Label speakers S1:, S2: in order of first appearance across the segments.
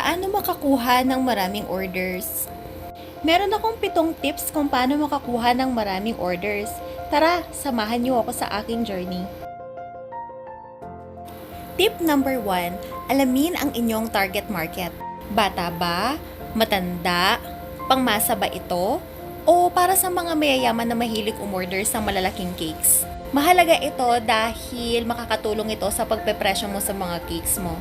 S1: Paano makakuha ng maraming orders? Meron akong 7 tips kung paano makakuha ng maraming orders. Tara, samahan niyo ako sa aking journey. Tip number 1, alamin ang inyong target market. Bata ba? Matanda? Pangmasa ba ito? O para sa mga mayayaman na mahilig umorder ng malalaking cakes? Mahalaga ito dahil makakatulong ito sa pagpepresyo mo sa mga cakes mo.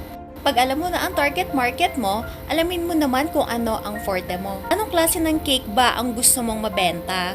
S1: Pag alam mo na ang target market mo, alamin mo naman kung ano ang forte mo. Anong klase ng cake ba ang gusto mong mabenta?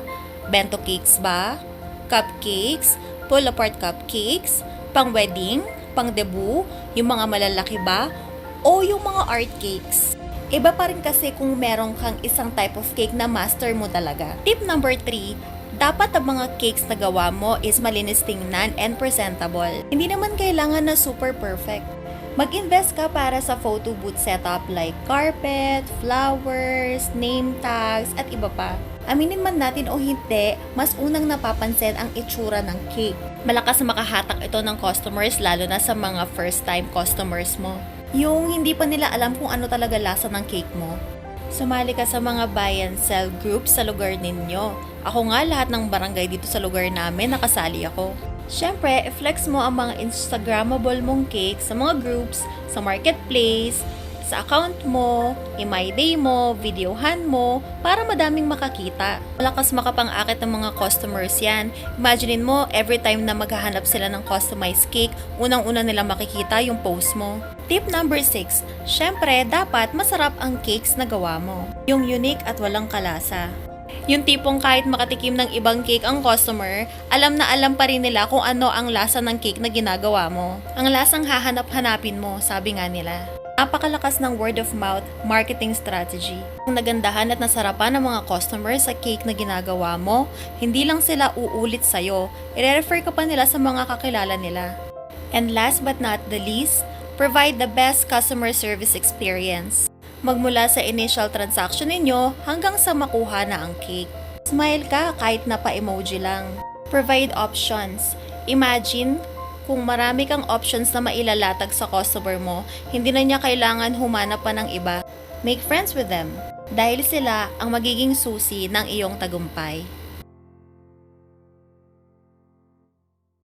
S1: Bento cakes ba? Cupcakes? Pull-apart cupcakes? Pang-wedding? Pang-debut? Yung mga malalaki ba? O yung mga art cakes? Iba pa rin kasi kung meron kang isang type of cake na master mo talaga. Tip number 3, dapat ang mga cakes na gawa mo is malinis tingnan and presentable. Hindi naman kailangan na super perfect. Mag-invest ka para sa photo booth setup like carpet, flowers, name tags, at iba pa. Aminin man natin o hindi, mas unang napapansin ang itsura ng cake. Malakas na makahatak ito ng customers lalo na sa mga first time customers mo. Yung hindi pa nila alam kung ano talaga lasa ng cake mo. Sumali ka sa mga buy and sell groups sa lugar ninyo. Ako nga lahat ng barangay dito sa lugar namin nakasali ako. Siyempre, i-flex mo ang mga Instagrammable mong cake sa mga groups, sa marketplace, sa account mo, i-my day mo, videohan mo, para madaming makakita. Malakas makapang-akit ng mga customers yan. Imaginin mo, every time na maghahanap sila ng customized cake, unang-una nila makikita yung post mo. Tip number 6, siyempre, dapat masarap ang cakes na gawa mo. Yung unique at walang kalasa. Yung tipong kahit makatikim ng ibang cake ang customer, alam na alam pa rin nila kung ano ang lasa ng cake na ginagawa mo. Ang lasang hahanap-hanapin mo, sabi nga nila. Napakalakas ng word of mouth marketing strategy. Kung nagandahan at nasarapan ng mga customers sa cake na ginagawa mo, hindi lang sila uulit sa'yo, i-refer ka pa nila sa mga kakilala nila. And last but not the least, provide the best customer service experience. Magmula sa initial transaction ninyo hanggang sa makuha na ang cake. Smile ka kahit na pa-emoji lang. Provide options. Imagine kung marami kang options na mailalatag sa customer mo, hindi na niya kailangan humanap pa ng iba. Make friends with them dahil sila ang magiging susi ng iyong tagumpay.